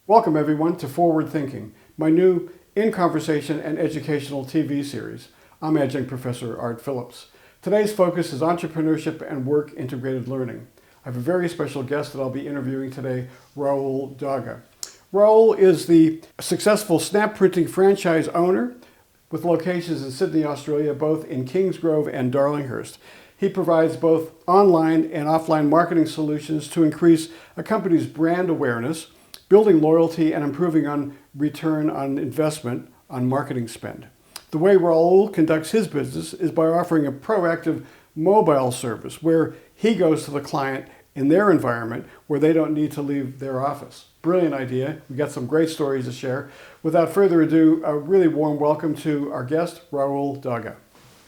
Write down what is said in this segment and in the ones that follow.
Welcome everyone to Forward Thinking, my new in-conversation and educational TV series. I'm Adjunct Professor Art Phillips. Today's focus is entrepreneurship and work integrated learning. I have a very special guest that I'll be interviewing today, Rahul Daga. Rahul is the successful snap printing franchise owner with locations in Sydney, Australia, both in Kingsgrove and Darlinghurst. He provides both online and offline marketing solutions to increase a company's brand awareness, building loyalty, and improving on return on investment on marketing spend. The way Rahul conducts his business is by offering a proactive mobile service where he goes to the client in their environment where they don't need to leave their office. Brilliant idea. We've got some great stories to share. Without further ado, a really warm welcome to our guest, Rahul Daga.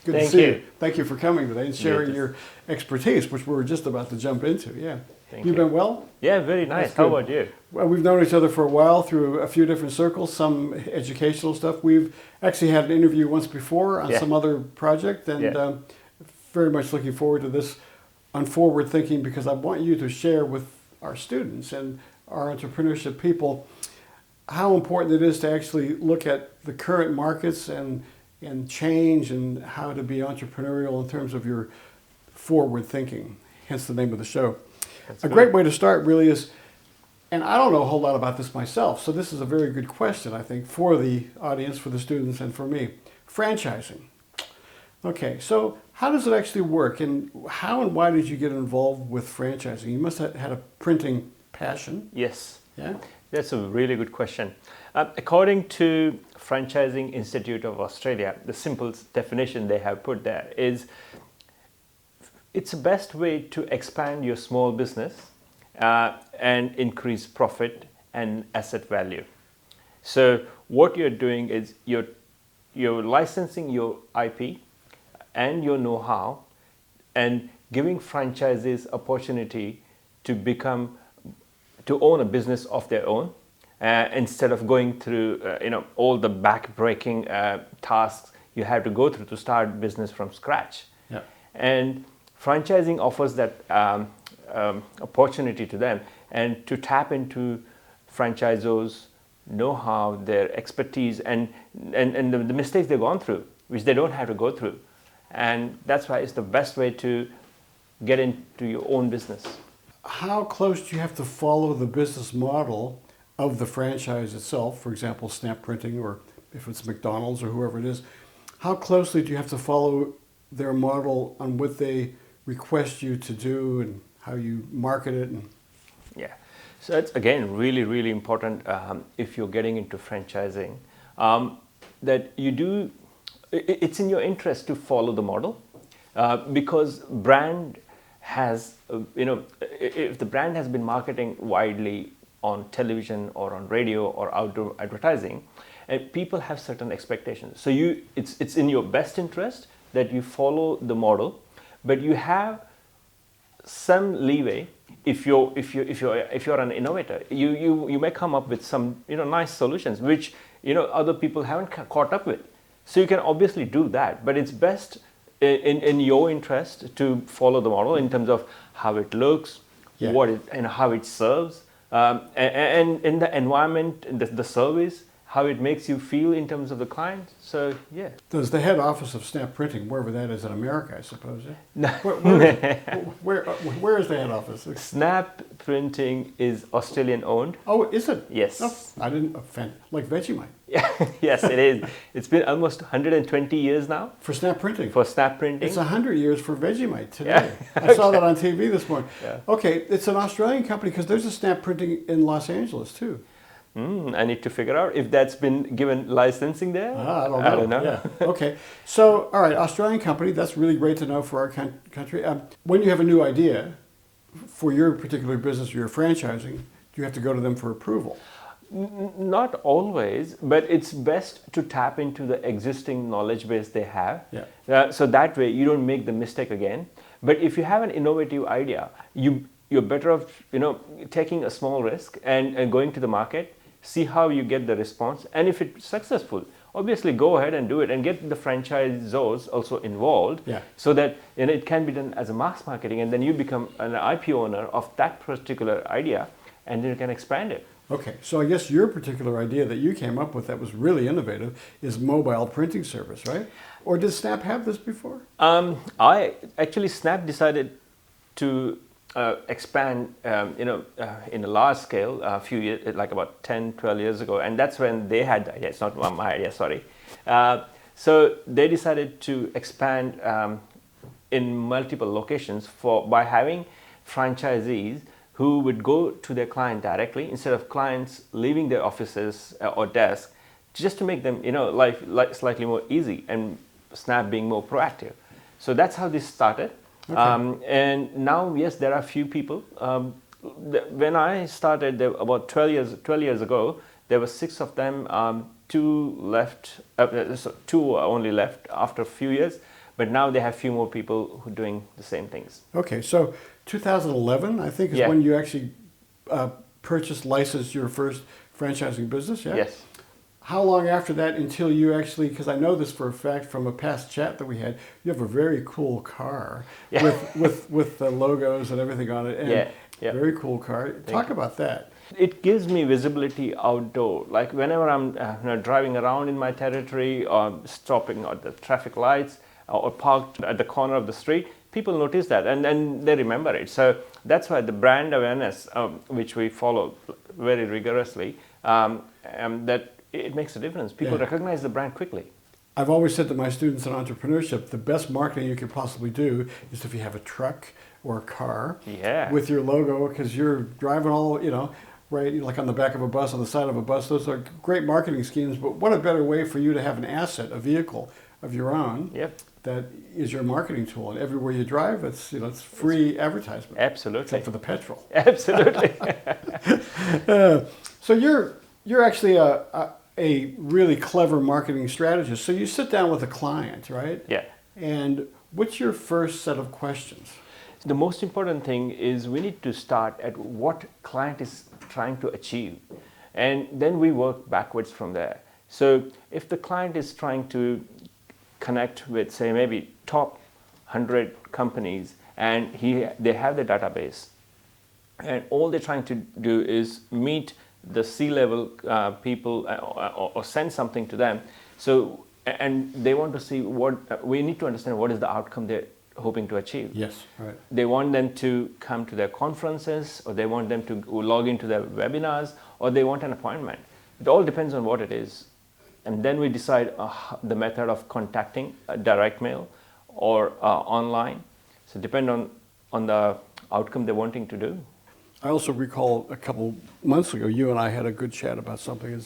Good to see you. Thank you for coming today and sharing your expertise, which we were just about to jump into. Yeah. Thank You've you. been well? Yeah, very nice. How about you? Well, we've known each other for a while through a few different circles, some educational stuff. We've actually had an interview once before on some other project, and very much looking forward to this on Forward Thinking, because I want you to share with our students and our entrepreneurship people how important it is to actually look at the current markets and change and how to be entrepreneurial in terms of your forward thinking, hence the name of the show. A great way to start really is, and I don't know a whole lot about this myself, so this is a very good question, I think, for the audience, for the students, and for me. Franchising. Okay, so how does it actually work, and how and why did you get involved with franchising? You must have had a printing passion. Yes. Yeah? That's a really good question. According to Franchising Institute of Australia, the simple definition they have put there is it's the best way to expand your small business and increase profit and asset value. So what you're doing is you're licensing your IP and your know-how and giving franchises opportunity to own a business of their own instead of going through all the back-breaking tasks you have to go through to start business from scratch. Yeah. And franchising offers that opportunity to them, and to tap into franchisors' know-how, their expertise, and the mistakes they've gone through, which they don't have to go through. And that's why it's the best way to get into your own business. How close do you have to follow the business model of the franchise itself? For example, snap printing, or if it's McDonald's or whoever it is, how closely do you have to follow their model on what they request you to do and how you market it? Yeah, so that's again really, really important if you're getting into franchising, that you do. It's in your interest to follow the model because brand has, if the brand has been marketing widely on television or on radio or outdoor advertising, people have certain expectations. So it's in your best interest that you follow the model, but you have some leeway. If you're an innovator, you may come up with some nice solutions which other people haven't caught up with. So you can obviously do that, but it's best in your interest to follow the model in terms of how it looks, and how it serves, and in the environment, the service, how it makes you feel in terms of the client. So yeah. Does the head office of snap printing, wherever that is in America, I suppose? Yeah? No. Where is the head office? Snap printing is Australian owned. Oh, is it? Yes. Oh, I didn't offend. Like Vegemite. Yeah. Yes, it is. It's been almost 120 years now. For snap printing? For snap printing. It's 100 years for Vegemite today. Yeah. I saw that on TV this morning. Yeah. Okay, it's an Australian company because there's a snap printing in Los Angeles too. I need to figure out if that's been given licensing there. I don't know. Yeah. Okay. So, all right, Australian company, that's really great to know for our country. When you have a new idea for your particular business or your franchising, do you have to go to them for approval? Not always, but it's best to tap into the existing knowledge base they have. Yeah. So that way you don't make the mistake again. But if you have an innovative idea, you're better off taking a small risk and going to the market, see how you get the response, and if it's successful, obviously go ahead and do it and get the franchisors also involved, so that it can be done as a mass marketing, and then you become an IP owner of that particular idea, and then you can expand it. Okay, so I guess your particular idea that you came up with that was really innovative is mobile printing service, right? Or did Snap have this before? I actually Snap decided to expand, in a large scale a few years, like about 10, 12 years ago, and that's when they had the idea. It's not my idea, sorry. So they decided to expand in multiple locations by having franchisees who would go to their client directly instead of clients leaving their offices or desk, just to make them, life slightly more easy, and Snap being more proactive. So that's how this started. Okay. And now, yes, there are a few people. When I started about 12 years ago, there were 6 of them. 2 left. So 2 only left after a few years. But now they have a few more people who are doing the same things. Okay, so 2011, I think, is when you actually licensed your first franchising business, yeah? Yes. How long after that until you actually, because I know this for a fact from a past chat that we had, you have a very cool car with the logos and everything on it. And very cool car. Talk about that. It gives me visibility outdoor. Like whenever I'm driving around in my territory or stopping at the traffic lights or parked at the corner of the street, people notice that and then they remember it. So that's why the brand awareness, which we follow very rigorously, that it makes a difference. People recognize the brand quickly. I've always said to my students in entrepreneurship, the best marketing you could possibly do is if you have a truck or a car with your logo, because you're driving all, right, like on the back of a bus, on the side of a bus. Those are great marketing schemes, but what a better way for you to have an asset, a vehicle of your own that is your marketing tool. And everywhere you drive, it's free advertisement. Absolutely. Except for the petrol. Absolutely. So you're actually a really clever marketing strategist. So you sit down with a client, right? Yeah. And what's your first set of questions? The most important thing is we need to start at what client is trying to achieve, and then we work backwards from there. So if the client is trying to connect with, say, maybe top 100 companies, and they have the database, and all they're trying to do is meet the C-level people or send something to them. So, and they want to see we need to understand what is the outcome they're hoping to achieve. Yes, right. They want them to come to their conferences, or they want them to log into their webinars, or they want an appointment. It all depends on what it is. And then we decide the method of contacting, direct mail or online. So depend on the outcome they're wanting to do. I also recall a couple months ago, you and I had a good chat about something.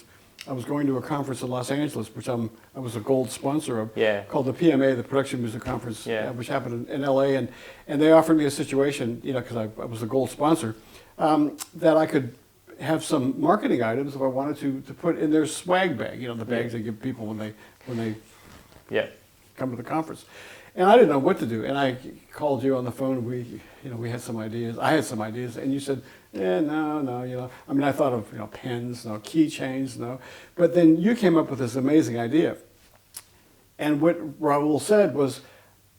I was going to a conference in Los Angeles, which I was a gold sponsor of, called the PMA, the Production Music Conference, which happened in LA. And they offered me a situation, because I was a gold sponsor, that I could have some marketing items if I wanted to put in their swag bag, the bags they give people when they come to the conference. And I didn't know what to do. And I called you on the phone. We had some ideas. I had some ideas. And you said, no. I mean, I thought of, pens, no, keychains, no. But then you came up with this amazing idea. And what Rahul said was,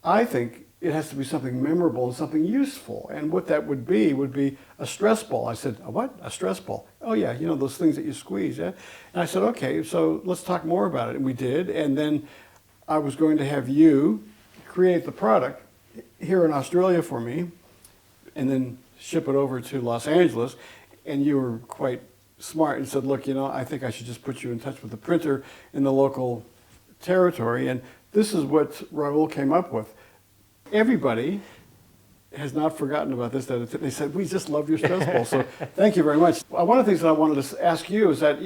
I think it has to be something memorable and something useful. And what that would be a stress ball. I said, a what? A stress ball. Oh, yeah, those things that you squeeze, yeah? And I said, okay, so let's talk more about it. And we did. And then I was going to have you create the product here in Australia for me and then ship it over to Los Angeles. And you were quite smart and said, look, I think I should just put you in touch with the printer in the local territory. And this is what Rahul came up with. Everybody has not forgotten about this. That they said, we just love your stress ball. So thank you very much. One of the things that I wanted to ask you is that,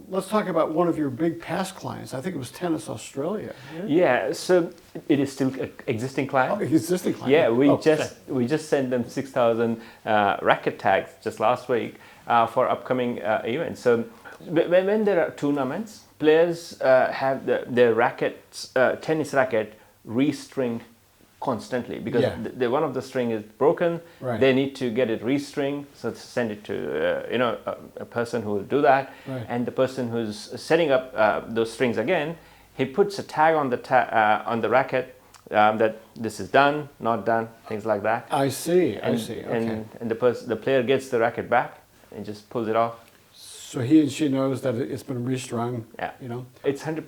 let's talk about one of your big past clients. I think it was Tennis Australia. Yeah, so it is still an existing client. Oh, existing client. Yeah, we just sent them 6,000 racket tags just last week for upcoming events. So when there are tournaments, players have their rackets, tennis racket restringed constantly because one of the string is broken. Right. They need to get it restringed, so send it to a person who will do that. Right. And the person who's setting up those strings again, he puts a tag on the racket that this is done, not done, things like that. I see. Okay. And the player gets the racket back and just pulls it off. So he and she knows that it's been restrung. Yeah. You know. It's 100%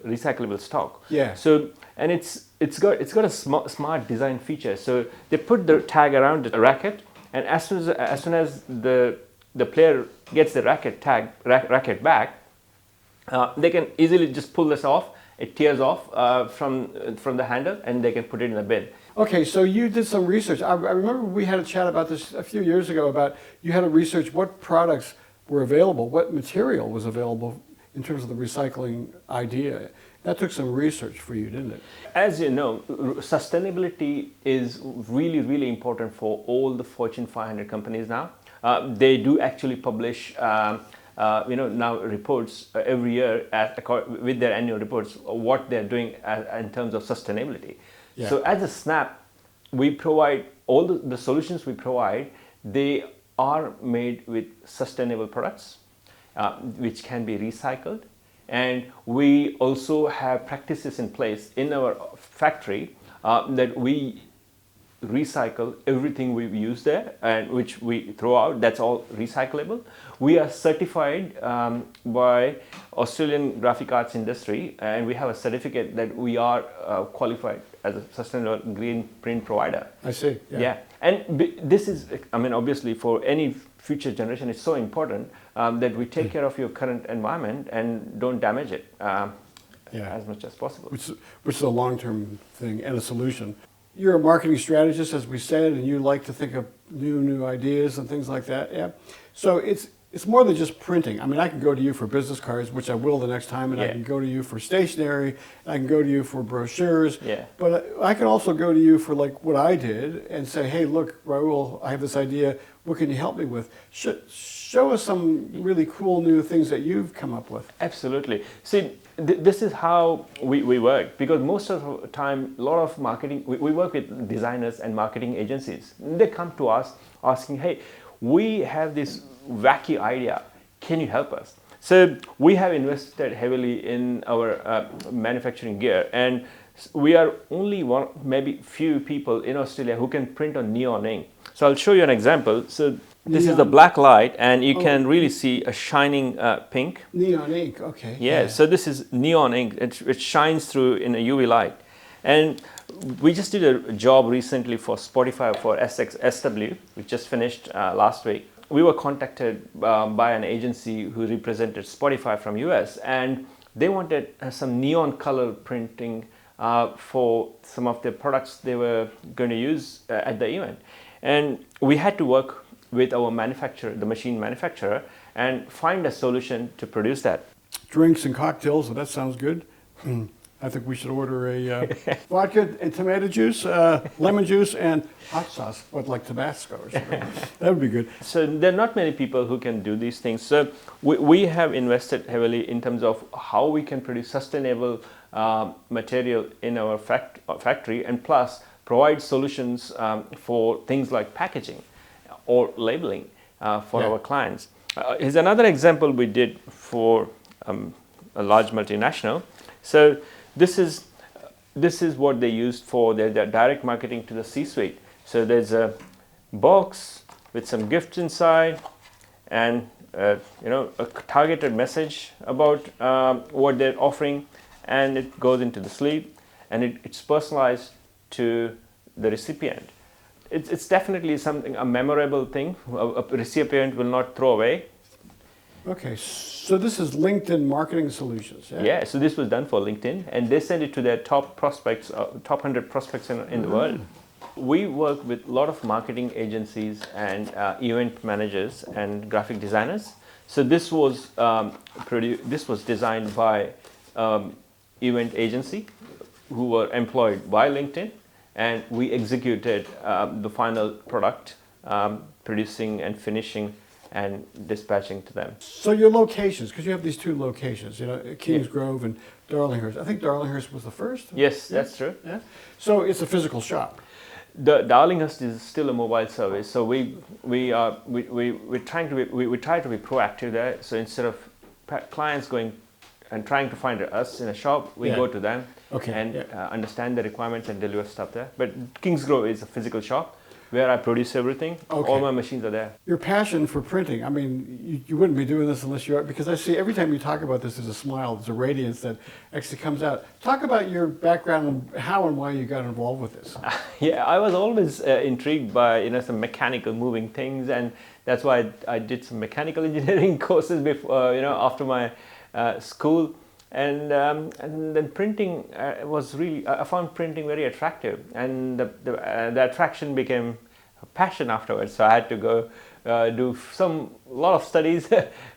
recyclable stock. Yeah. So and it's got a smart design feature. So they put the tag around the racket, and as soon as the player gets the racket back, they can easily just pull this off. It tears off from the handle, and they can put it in the bin. Okay, so you did some research. I remember we had a chat about this a few years ago about you had to research what products were available, what material was available in terms of the recycling idea. That took some research for you, didn't it? As you know, sustainability is really, really important for all the Fortune 500 companies now. They do actually publish now reports every year with their annual reports what they're doing in terms of sustainability. Yeah. So as a Snap, we provide all the solutions we provide. They are made with sustainable products, which can be recycled, and we also have practices in place in our factory that we recycle everything we use there, and which we throw out. That's all recyclable. We are certified by Australian graphic arts industry, and we have a certificate that we are qualified as a sustainable green print provider. I see. Yeah. And this is, I mean, obviously for any future generation, it's so important that we take care of your current environment and don't damage it as much as possible. Which is a long-term thing and a solution. You're a marketing strategist, as we said, and you like to think of new ideas and things like that. Yeah. So it's more than just printing. I mean, I can go to you for business cards, which I will the next time, and I can go to you for stationery, I can go to you for brochures. Yeah. But I can also go to you for like what I did and say, hey, look, Rahul, I have this idea. What can you help me with? Show us some really cool new things that you've come up with. Absolutely. See, this is how we work, because most of the time, a lot of marketing, we work with designers and marketing agencies. They come to us asking, hey, we have this wacky idea, can you help us? So we have invested heavily in our manufacturing gear, and we are only one, maybe few people in Australia who can print on neon ink. So I'll show you an example. So this is the black light, and you can really see a shining pink. Neon ink, okay. Yeah, so this is neon ink. It shines through in a UV light. And we just did a job recently for Spotify for SW. We just finished last week. We were contacted by an agency who represented Spotify from US, and they wanted some neon color printing for some of the products they were going to use at the event. And we had to work with our manufacturer, the machine manufacturer, and find a solution to produce that. Drinks and cocktails, so that sounds good. I think we should order a vodka and tomato juice, lemon juice, and hot sauce, like Tabasco or something. That would be good. So there are not many people who can do these things. So we have invested heavily in terms of how we can produce sustainable material in our factory, and plus provide solutions for things like packaging or labeling for our clients. Here's another example we did for a large multinational. So this is what they used for their direct marketing to the C-suite. So there's a box with some gifts inside, and a targeted message about what they're offering, and it goes into the sleeve, and it's personalized to the recipient. It's definitely a memorable thing. A recipient will not throw away. Okay, so this is LinkedIn Marketing Solutions. Yeah, so this was done for LinkedIn, and they send it to their top prospects, top 100 prospects in the world. We work with a lot of marketing agencies and event managers and graphic designers. So this was designed by event agency who were employed by LinkedIn, and we executed the final product, producing and finishing and dispatching to them. So your locations, because you have these two locations, Kingsgrove and Darlinghurst. I think Darlinghurst was the first. Yes, that's true. Yeah. So it's a physical shop. The Darlinghurst is still a mobile service, so we try to be proactive there. So instead of clients going and trying to find us in a shop, we go to them and understand the requirements and deliver stuff there. But Kingsgrove is a physical shop. where I produce everything. Okay. All my machines are there. Your passion for printing, I mean, you wouldn't be doing this unless you are, because I see every time you talk about this, there's a smile, there's a radiance that actually comes out. Talk about your background and how and why you got involved with this. Yeah, I was always intrigued by some mechanical moving things, and that's why I did some mechanical engineering courses before after my school, and then printing was really, I found printing very attractive, and the attraction became a passion afterwards. So I had to go do a lot of studies.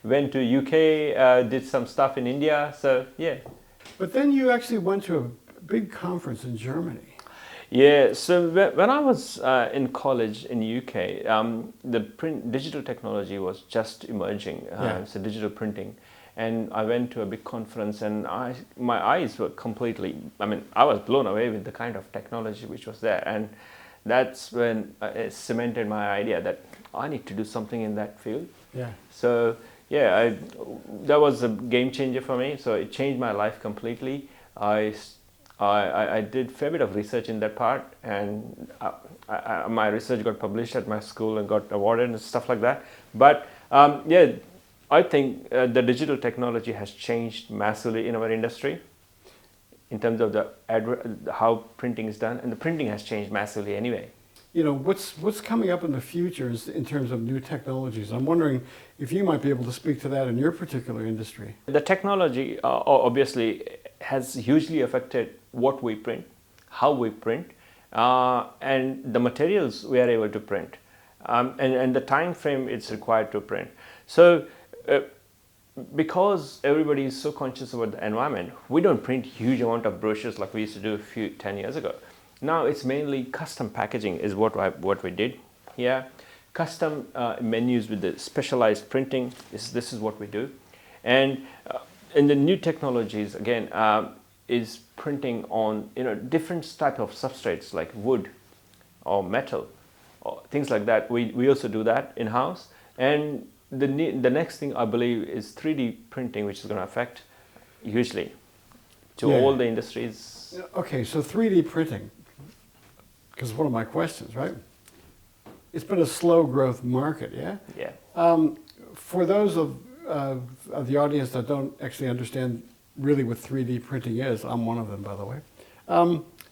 Went to UK, did some stuff in India. So yeah. But then you actually went to a big conference in Germany. Yeah, so when I was in college in UK, the digital technology was just emerging, so digital printing. And I went to a big conference, and my eyes were completely, I was blown away with the kind of technology which was there. And that's when it cemented my idea that I need to do something in that field. Yeah. So yeah, that was a game changer for me. So it changed my life completely. I did a fair bit of research in that part, and my research got published at my school and got awarded and stuff like that. But yeah, I think the digital technology has changed massively in our industry in terms of how printing is done, and the printing has changed massively anyway. You know, what's coming up in the future is in terms of new technologies. I'm wondering if you might be able to speak to that in your particular industry. The technology obviously has hugely affected what we print, how we print, and the materials we are able to print, and the time frame it's required to print. So because everybody is so conscious about the environment, we don't print huge amount of brochures like we used to do 10 years ago. Now it's mainly custom packaging is what we did. Yeah, custom menus with the specialized printing. This is what we do, and in the new technologies again is printing on different type of substrates like wood or metal or things like that. We also do that in house, and the next thing I believe is 3D printing, which is going to affect hugely to all the industries. Okay, so 3D printing, because one of my questions, right? It's been a slow growth market, yeah? Yeah. For those of the audience that don't actually understand really what 3D printing is, I'm one of them, by the way.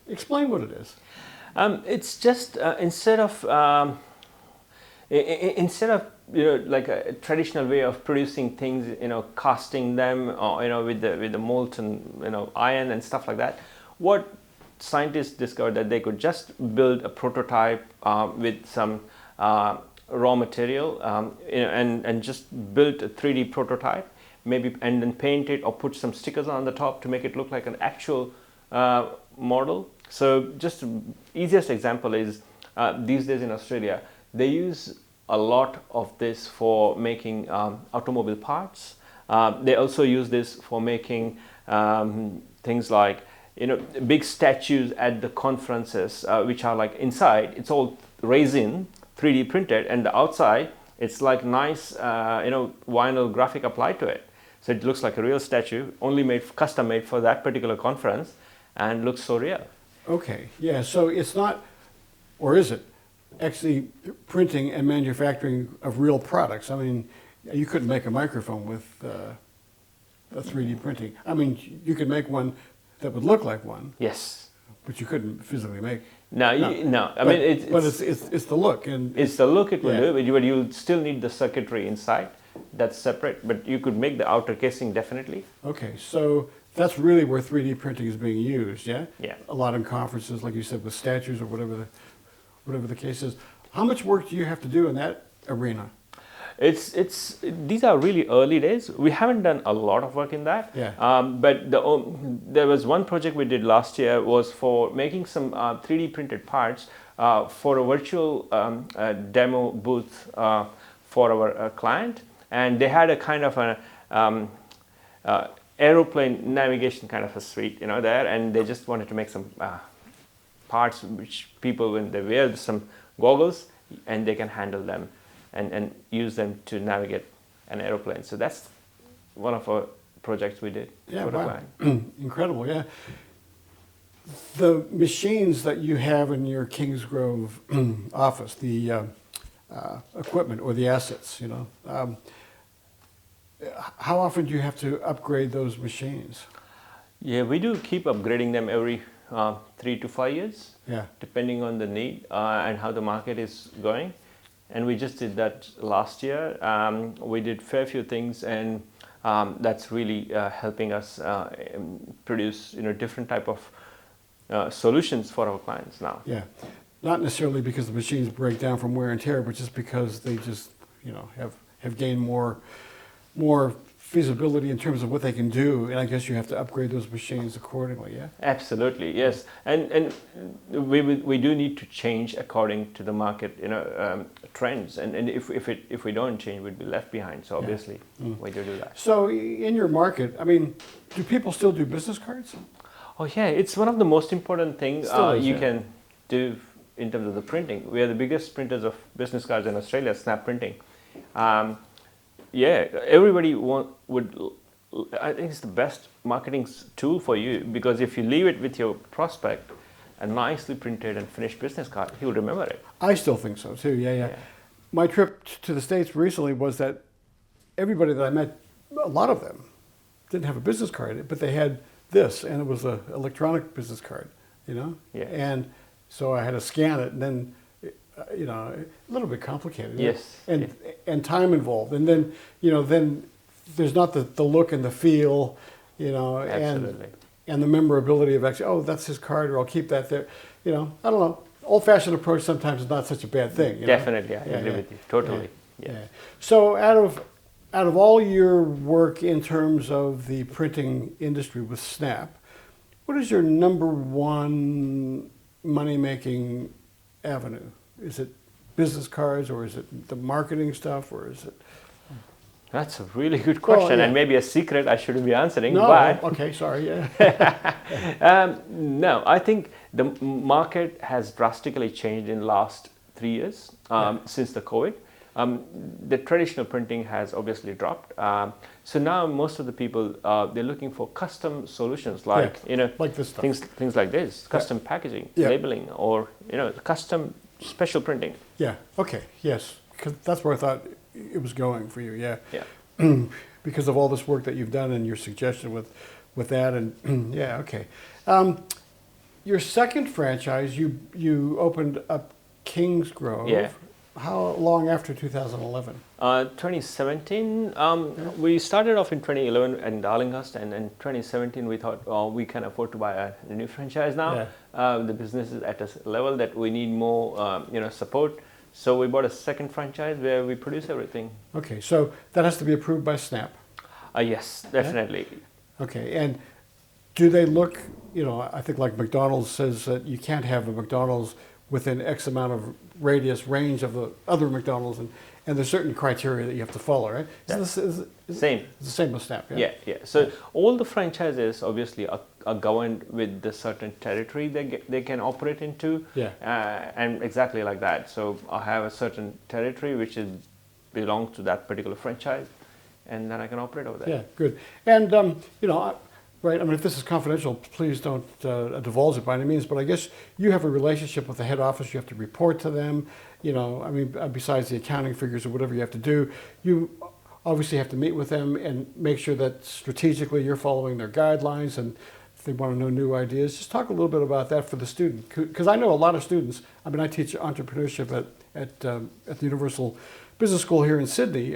Explain what it is. It's just instead of like a traditional way of producing things, casting them, or with the molten iron and stuff like that, what scientists discovered that they could just build a prototype with some raw material, and just build a 3D prototype, maybe, and then paint it or put some stickers on the top to make it look like an actual model. So just the easiest example is these days in Australia, they use a lot of this for making automobile parts. They also use this for making things like big statues at the conferences, which are like inside it's all resin 3D printed, and the outside it's like nice vinyl graphic applied to it, so it looks like a real statue, only custom made for that particular conference, and looks so real. Okay, yeah, so it's not, or is it, actually printing and manufacturing of real products? I mean, you couldn't make a microphone with a 3D printing. I mean, you could make one that would look like one. Yes. But you couldn't physically make. No. I mean, it's the look, and it's the look it will do, but you still need the circuitry inside. That's separate, but you could make the outer casing definitely. Okay, so that's really where 3D printing is being used, yeah? Yeah. A lot in conferences, like you said, with statues or whatever the case is. How much work do you have to do in that arena? These are really early days. We haven't done a lot of work in that. Yeah. But there was one project we did last year was for making some 3D printed parts for a virtual demo booth for our client, and they had a kind of an aeroplane navigation kind of a suite, there, and they just wanted to make some parts which people, when they wear some goggles, and they can handle them and use them to navigate an aeroplane. So that's one of our projects we did. Yeah, wow. Incredible, yeah. The machines that you have in your Kingsgrove office, the equipment or the assets, how often do you have to upgrade those machines? Yeah, we do keep upgrading them every 3 to 5 years, Yeah. depending on the need and how the market is going. And we just did that last year. We did fair few things, and that's really helping us produce different type of solutions for our clients now. Yeah. Not necessarily because the machines break down from wear and tear, but just because they just have gained more feasibility in terms of what they can do, and I guess you have to upgrade those machines accordingly. Yeah. Absolutely, yes, and we do need to change according to the market, trends, and if we don't change, we'd be left behind. So obviously, we do that. So in your market, I mean, do people still do business cards? Oh yeah, it's one of the most important things you can do in terms of the printing. We are the biggest printers of business cards in Australia, Snap Printing. Yeah, everybody would. I think it's the best marketing tool for you, because if you leave it with your prospect, a nicely printed and finished business card, he will remember it. I still think so too. Yeah. My trip to the States recently was that everybody that I met, a lot of them, didn't have a business card, but they had this, and it was an electronic business card. Yeah. And so I had to scan it, and then. A little bit complicated. Yes. And time involved, and then then there's not the look and the feel, Absolutely. and the memorability of actually, oh, that's his card, or I'll keep that there. I don't know. Old-fashioned approach sometimes is not such a bad thing. Definitely, I agree with you totally. Yeah. So out of all your work in terms of the printing industry with Snap, what is your number one money-making avenue? Is it business cards, or is it the marketing stuff, or is it? That's a really good question, and maybe a secret I shouldn't be answering. No, but okay, sorry. Yeah. No, I think the market has drastically changed in the last 3 years since the COVID. The traditional printing has obviously dropped. So now most of the people they're looking for custom solutions, like like this stuff. things like this, custom packaging, labeling, or custom special printing. Yeah. Okay. Yes. Because that's where I thought it was going for you. Yeah. Yeah. Because of all this work that you've done and your suggestion with that, and yeah. Okay. Your second franchise, you opened up Kingsgrove. Yeah. How long after 2011? 2017. We started off in 2011 in Darlinghurst, and in 2017 we thought, we can afford to buy a new franchise now. Yeah. The business is at a level that we need more, support. So we bought a second franchise where we produce everything. Okay, so that has to be approved by Snap. Yes, definitely. Yeah? Okay, and do they look? I think like McDonald's says that you can't have a McDonald's within X amount of range of the other McDonald's, and there's certain criteria that you have to follow, right? Same. It's the same with Snap, yeah? Yeah. So all the franchises obviously are governed with the certain territory they can operate into. Yeah. And exactly like that. So I have a certain territory which belongs to that particular franchise, and then I can operate over there. Yeah, good. And, right, I mean, if this is confidential, please don't divulge it by any means, but I guess you have a relationship with the head office. You have to report to them, besides the accounting figures or whatever you have to do. You obviously have to meet with them and make sure that strategically you're following their guidelines, and if they want to know new ideas, just talk a little bit about that for the student. Because I know a lot of students, I teach entrepreneurship at the Universal Business School here in Sydney,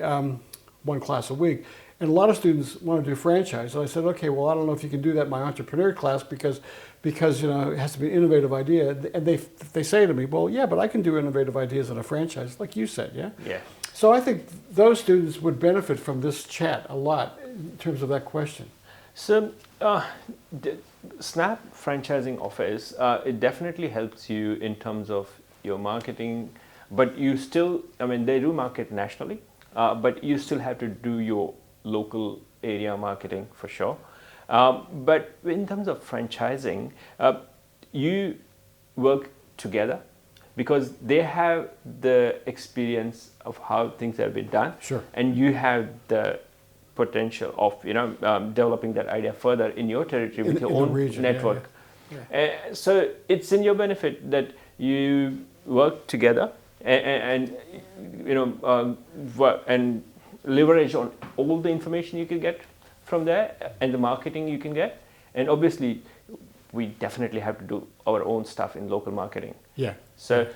one class a week. And a lot of students want to do franchise. So I said, okay, well, I don't know if you can do that in my entrepreneur class because it has to be an innovative idea. And they say to me, well, yeah, but I can do innovative ideas in a franchise, like you said, yeah? Yeah. So I think those students would benefit from this chat a lot in terms of that question. So the Snap franchising office, it definitely helps you in terms of your marketing, but you still, they do market nationally, but you still have to do your local area marketing for sure. But in terms of franchising, you work together because they have the experience of how things have been done. Sure. And you have the potential of developing that idea further in your territory with your own region, network. So it's in your benefit that you work together and work and leverage on all the information you can get from there and the marketing you can get. And obviously, we definitely have to do our own stuff in local marketing. Yeah. So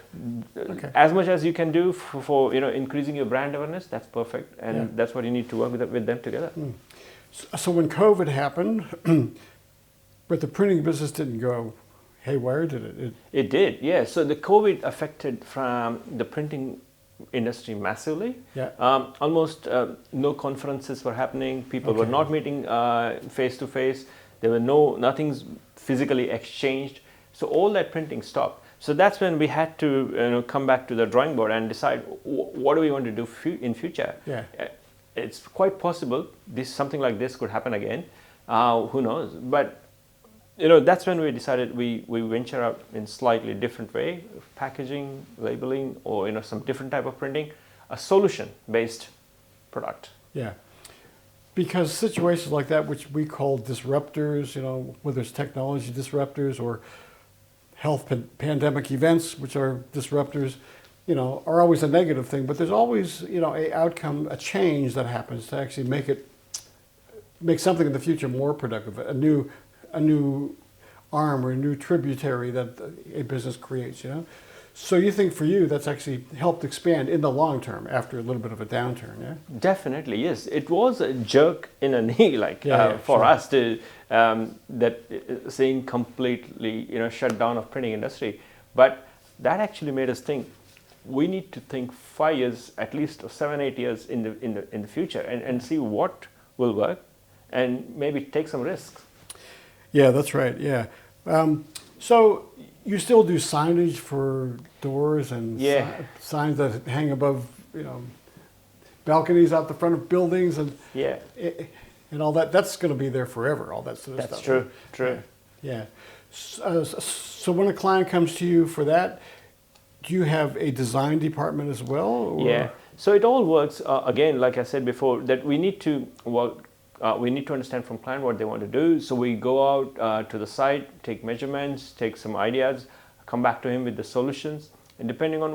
as much as you can do for increasing your brand awareness, that's perfect, and that's what you need to work with them together. So when COVID happened, but the printing business didn't go haywire, did it? It did, yeah. So the COVID affected from the printing industry massively. Yeah. Almost no conferences were happening. People were not meeting face to face. There were nothing's physically exchanged. So all that printing stopped. So that's when we had to come back to the drawing board and decide what do we want to do in future. Yeah. It's quite possible something like this could happen again. Who knows? But that's when we decided we venture out in slightly different way, packaging, labeling, or some different type of printing, a solution-based product. Yeah. Because situations like that, which we call disruptors, whether it's technology disruptors or health pandemic events, which are disruptors, are always a negative thing. But there's always, a outcome, a change that happens to actually make something in the future more productive, a new arm or a new tributary that a business creates. So you think for you that's actually helped expand in the long term after a little bit of a downturn, yeah? Definitely, yes. It was a jerk in a knee, for us to saying completely, shut down of printing industry. But that actually made us think we need to think 5 years, at least, or 7, 8 years in the future, and see what will work, and maybe take some risks. Yeah, that's right. Yeah. So you still do signage for doors and signs that hang above, balconies out the front of buildings and and all that. That's going to be there forever. All that sort of stuff. That's true. True. Yeah. So when a client comes to you for that, do you have a design department as well? Or? Yeah. So it all works again, like I said before, that we need to work. We need to understand from client what they want to do. So we go out to the site, take measurements, take some ideas, come back to him with the solutions. And depending on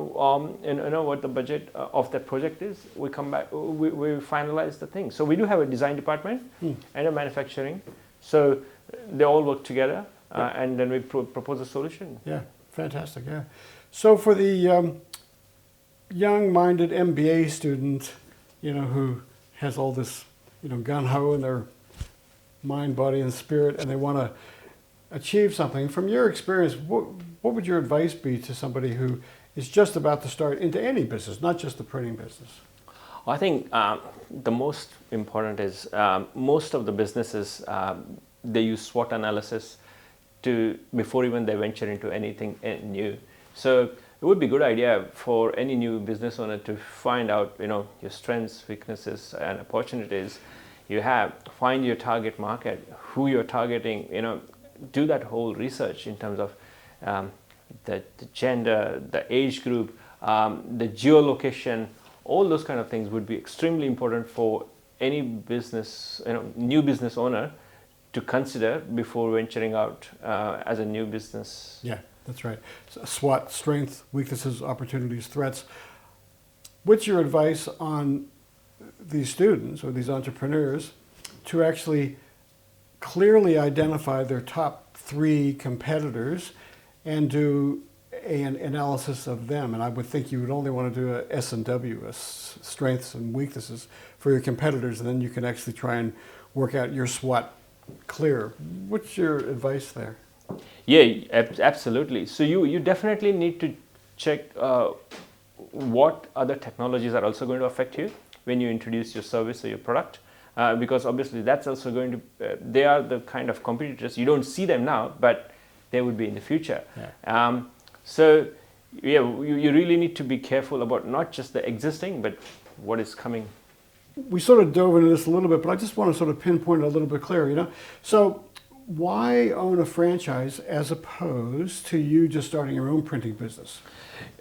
what the budget of that project is, we come back. We finalize the thing. So we do have a design department and a manufacturing. So they all work together, and then we propose a solution. Yeah, fantastic. Yeah. So for the young-minded MBA student, who has all this gung-ho in their mind, body, and spirit, and they want to achieve something. From your experience, what would your advice be to somebody who is just about to start into any business, not just the printing business? I think the most important is most of the businesses, they use SWOT analysis before even they venture into anything new. So it would be a good idea for any new business owner to find out, your strengths, weaknesses, and opportunities you have. Find your target market, who you're targeting, do that whole research in terms of the gender, the age group, the geolocation. All those kind of things would be extremely important for any business, new business owner to consider before venturing out as a new business. Yeah. That's right. SWOT, strengths, weaknesses, opportunities, threats. What's your advice on these students or these entrepreneurs to actually clearly identify their top 3 competitors and do an analysis of them? And I would think you would only want to do a S&W, strengths and weaknesses for your competitors, and then you can actually try and work out your SWOT clear. What's your advice there? Yeah, absolutely. So you definitely need to check what other technologies are also going to affect you when you introduce your service or your product, because obviously that's also going to, they are the kind of competitors, you don't see them now, but they would be in the future. Yeah. So you really need to be careful about not just the existing, but what is coming. We sort of dove into this a little bit, but I just want to sort of pinpoint it a little bit clearer, So why own a franchise as opposed to you just starting your own printing business?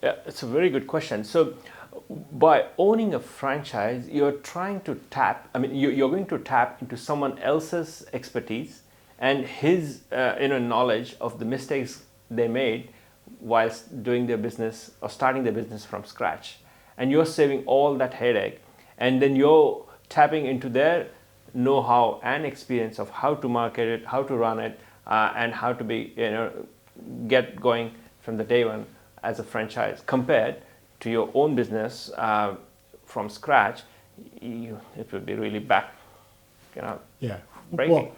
Yeah, it's a very good question. So by owning a franchise, you're trying to you're going to tap into someone else's expertise and his knowledge of the mistakes they made whilst doing their business or starting their business from scratch. And you're saving all that headache, and then you're tapping into their know-how and experience of how to market it, how to run it, and how to be get going from the day one as a franchise, compared to your own business from scratch. It would be really Yeah. breaking.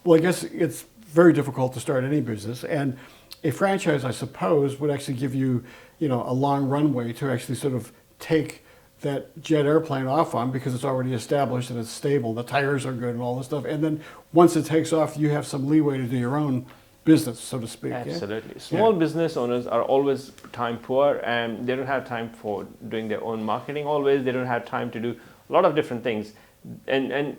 Well, I guess it's very difficult to start any business, and a franchise, I suppose, would actually give you, a long runway to actually sort of take that jet airplane off on, because it's already established and it's stable, the tires are good and all this stuff. And then once it takes off, you have some leeway to do your own business, so to speak. Absolutely. Yeah? Small business owners are always time poor, and they don't have time for doing their own marketing always. They don't have time to do a lot of different things. And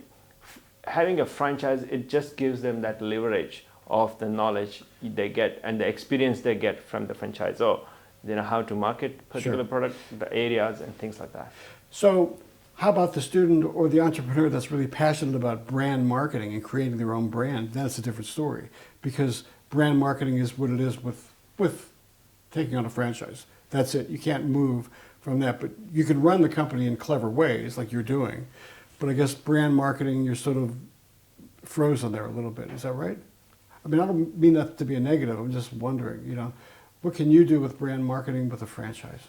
having a franchise, it just gives them that leverage of the knowledge they get and the experience they get from the franchisor. They know how to market particular product, the areas, and things like that. So how about the student or the entrepreneur that's really passionate about brand marketing and creating their own brand? That's a different story, because brand marketing is what it is with taking on a franchise. That's it. You can't move from that, but you can run the company in clever ways like you're doing. But I guess brand marketing, you're sort of frozen there a little bit. Is that right? I mean, I don't mean that to be a negative. I'm just wondering, what can you do with brand marketing with a franchise?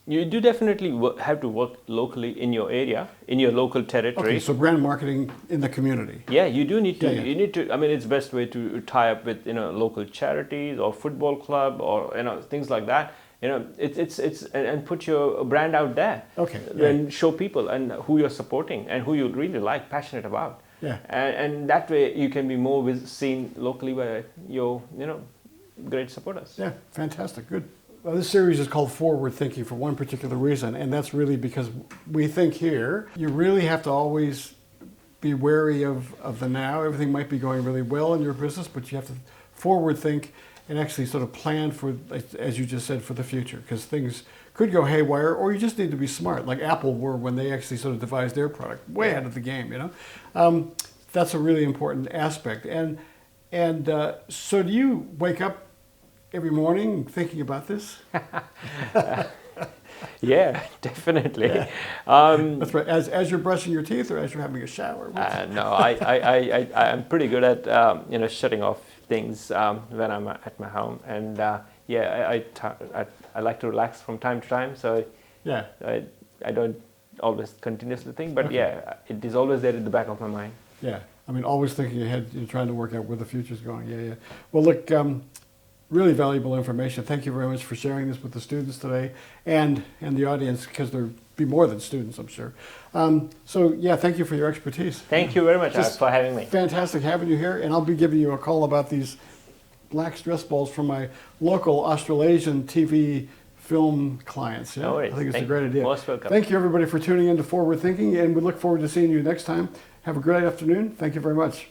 You do definitely have to work locally in your area, in your local territory. Okay, so brand marketing in the community. Yeah, you do need to. Yeah. You need to. I mean, it's best way to tie up with local charities or football club or things like that. It's and put your brand out there. Okay. Then show people and who you're supporting and who you really like, passionate about. Yeah. And that way you can be more seen locally by your great supporters. Yeah, fantastic, good. Well, this series is called Forward Thinking for one particular reason, and that's really because we think here you really have to always be wary of the now. Everything might be going really well in your business, but you have to forward think and actually sort of plan for, as you just said, for the future, because things could go haywire, or you just need to be smart, like Apple were when they actually sort of devised their product, way ahead of the game, That's a really important aspect. And so do you wake up every morning thinking about this? Yeah, definitely. Yeah. That's right. As you're brushing your teeth, or as you're having a shower? No, I'm pretty good at shutting off things when I'm at my home, and I like to relax from time to time. So yeah, I don't always continuously think, but it is always there in the back of my mind. Yeah, I mean, always thinking ahead, trying to work out where the future's going. Yeah. Well, look, really valuable information. Thank you very much for sharing this with the students today and the audience, because there'll be more than students, I'm sure. Thank you for your expertise. Thank you very much, Art, for having me. Fantastic having you here, and I'll be giving you a call about these black stress balls from my local Australasian TV film clients. Yeah? No worries. I think it's a great idea. Most welcome. Thank you, everybody, for tuning in to Forward Thinking, and we look forward to seeing you next time. Have a great afternoon. Thank you very much.